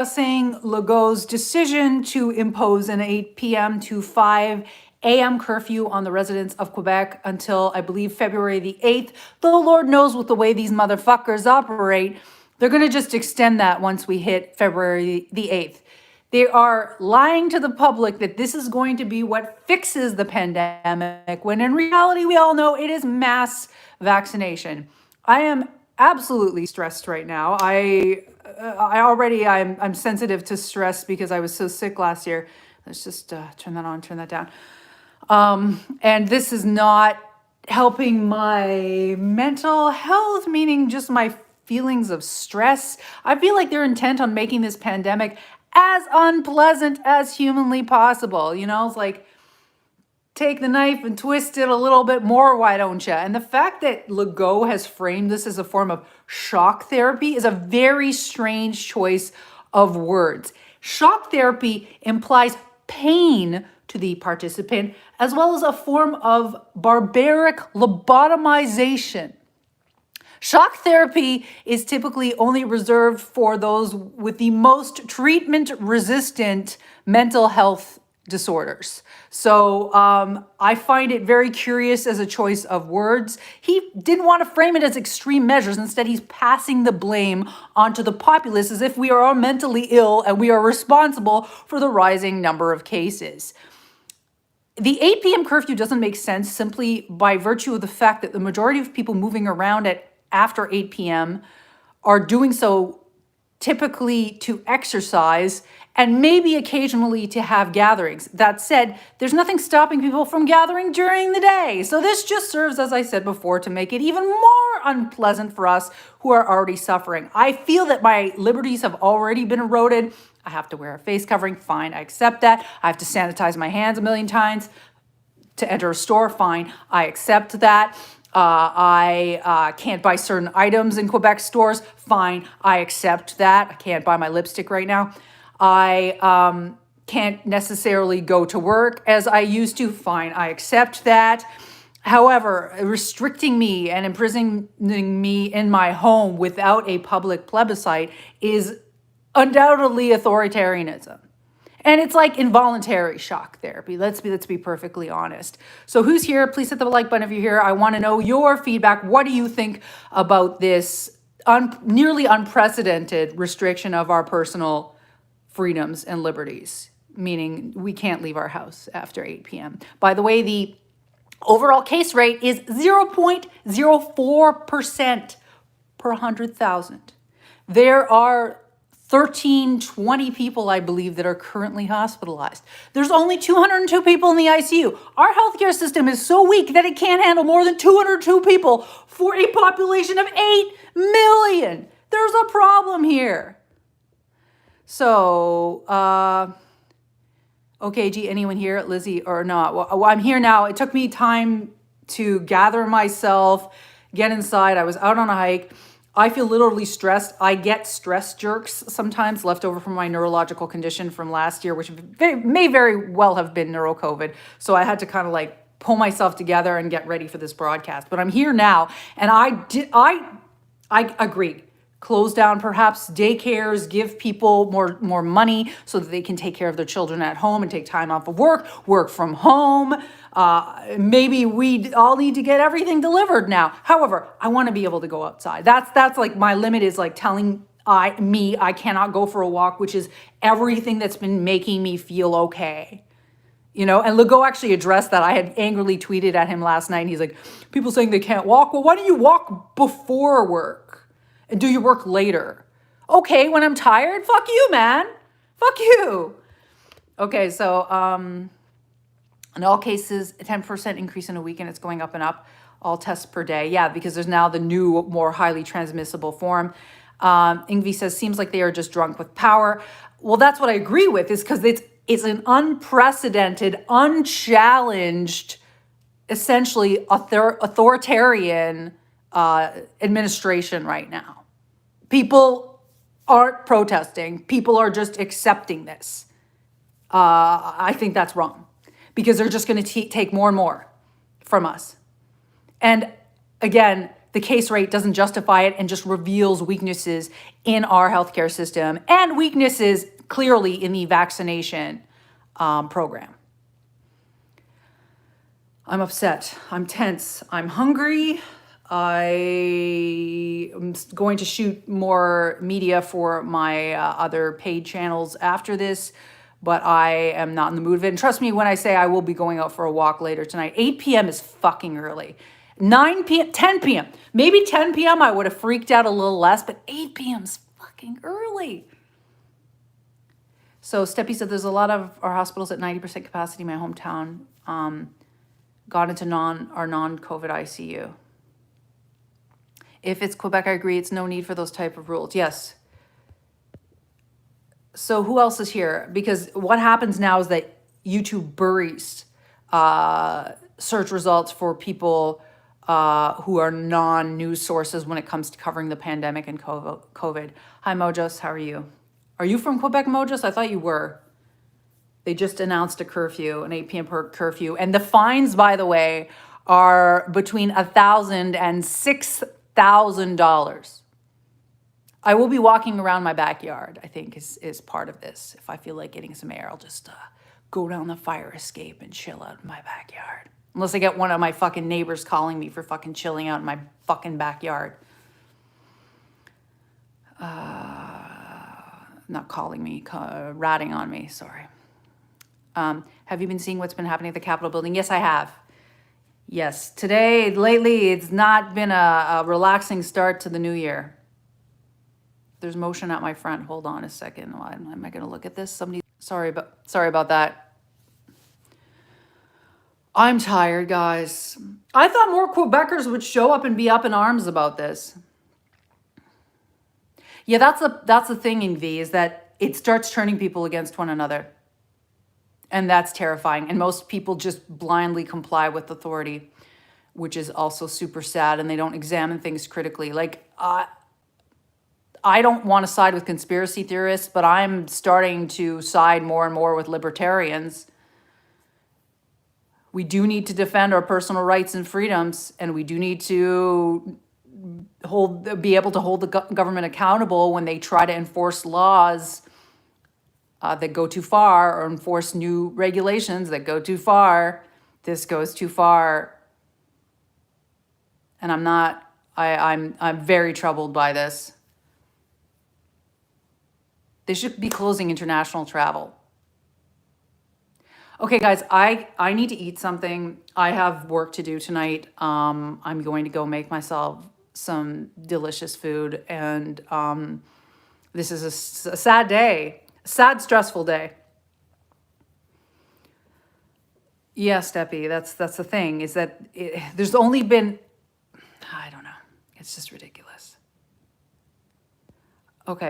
discussing Legault's decision to impose an 8 p.m. to 5 a.m. curfew on the residents of Quebec until, I believe, February the 8th. Though Lord knows with the way these motherfuckers operate, they're going to just extend that once we hit February the 8th. They are lying to the public that this is going to be what fixes the pandemic, when in reality, we all know it is mass vaccination. I am absolutely stressed right now. I'm sensitive to stress because I was so sick last year. Let's just turn that on, turn that down. And this is not helping my mental health, meaning just my feelings of stress. I feel like they're intent on making this pandemic as unpleasant as humanly possible. You know, it's like, take the knife and twist it a little bit more, why don't you? And the fact that Legault has framed this as a form of shock therapy is a very strange choice of words. Shock therapy implies pain to the participant, as well as a form of barbaric lobotomization. Shock therapy is typically only reserved for those with the most treatment-resistant mental health disorders. So I find it very curious as a choice of words. He didn't want to frame it as extreme measures. Instead, he's passing the blame onto the populace as if we are all mentally ill and we are responsible for the rising number of cases. The 8 p.m. curfew doesn't make sense simply by virtue of the fact that the majority of people moving around after 8 p.m. are doing so typically to exercise and maybe occasionally to have gatherings. That said, there's nothing stopping people from gathering during the day. So this just serves, as I said before, to make it even more unpleasant for us who are already suffering. I feel that my liberties have already been eroded. I have to wear a face covering, fine, I accept that. I have to sanitize my hands a million times to enter a store, fine, I accept that. I can't buy certain items in Quebec stores, fine, I accept that. I can't buy my lipstick right now. I can't necessarily go to work as I used to, fine, I accept that. However, restricting me and imprisoning me in my home without a public plebiscite is undoubtedly authoritarianism. And it's like involuntary shock therapy. Let's be perfectly honest. So who's here? Please hit the like button if you're here. I want to know your feedback. What do you think about this nearly unprecedented restriction of our personal freedoms and liberties? Meaning we can't leave our house after 8 p.m. By the way, the overall case rate is 0.04% per 100,000. There are 1320 people, I believe, that are currently hospitalized. There's only 202 people in the ICU. Our healthcare system is so weak that it can't handle more than 202 people for a population of 8 million. There's a problem here. So, okay, gee, anyone here, Lizzie or not? Well, I'm here now. It took me time to gather myself, get inside. I was out on a hike. I feel literally stressed. I get stress jerks sometimes left over from my neurological condition from last year, which may very well have been neuro-COVID. So I had to kind of like pull myself together and get ready for this broadcast. But I'm here now, and I agree. Close down perhaps daycares, give people more money so that they can take care of their children at home and take time off of work from home. Maybe we all need to get everything delivered now. However, I want to be able to go outside. That's like my limit is like telling I cannot go for a walk, which is everything that's been making me feel okay. You know, and Legault actually addressed that. I had angrily tweeted at him last night. And he's like, people saying they can't walk. Well, why don't you walk before work? And do your work later? Okay, when I'm tired, fuck you, man. Fuck you. Okay, so in all cases, a 10% increase in a week, and it's going up and up. All tests per day. Yeah, because there's now the new, more highly transmissible form. Ingvi says, seems like they are just drunk with power. Well, that's what I agree with, is because it's an unprecedented, unchallenged, essentially authoritarian administration right now. People aren't protesting. People are just accepting this. I think that's wrong because they're just going to take more and more from us. And again, the case rate doesn't justify it and just reveals weaknesses in our healthcare system and weaknesses clearly in the vaccination program. I'm upset. I'm tense. I'm hungry. I am going to shoot more media for my other paid channels after this, but I am not in the mood of it. And trust me when I say I will be going out for a walk later tonight. 8 p.m. is fucking early. 9 p.m., 10 p.m. Maybe 10 p.m. I would have freaked out a little less, but 8 p.m. is fucking early. So Steppy said there's a lot of our hospitals at 90% capacity in my hometown. Got into our non-COVID ICU. If it's Quebec, I agree, it's no need for those type of rules. Yes. So who else is here? Because what happens now is that YouTube buries search results for people who are non-news sources when it comes to covering the pandemic and COVID. Hi, Mojos, how are you? Are you from Quebec, Mojos? I thought you were. They just announced a curfew, an 8 p.m. curfew. And the fines, by the way, are between $1,000 and $6,000. I will be walking around my backyard, I think, is part of this. If I feel like getting some air, I'll just go down the fire escape and chill out in my backyard. Unless I get one of my fucking neighbors calling me for fucking chilling out in my fucking backyard. Not calling me, ratting on me, sorry. Have you been seeing what's been happening at the Capitol building? Yes, I have. Yes, lately, it's not been a relaxing start to the new year. There's motion at my front. Hold on a second. Why am I going to look at this? Sorry about that. I'm tired, guys. I thought more Quebecers would show up and be up in arms about this. Yeah, that's the thing in V, is that it starts turning people against one another. And that's terrifying. And most people just blindly comply with authority, which is also super sad. And they don't examine things critically. Like, I don't want to side with conspiracy theorists, but I'm starting to side more and more with libertarians. We do need to defend our personal rights and freedoms, and we do need to be able to hold the government accountable when they try to enforce laws that go too far, or enforce new regulations that go too far. This goes too far. And I'm very troubled by this. They should be closing international travel. Okay, guys, I need to eat something. I have work to do tonight. I'm going to go make myself some delicious food. And this is a sad day. Sad, stressful day. Yeah, Steppy, that's the thing, is that there's only been, I don't know. It's just ridiculous. Okay.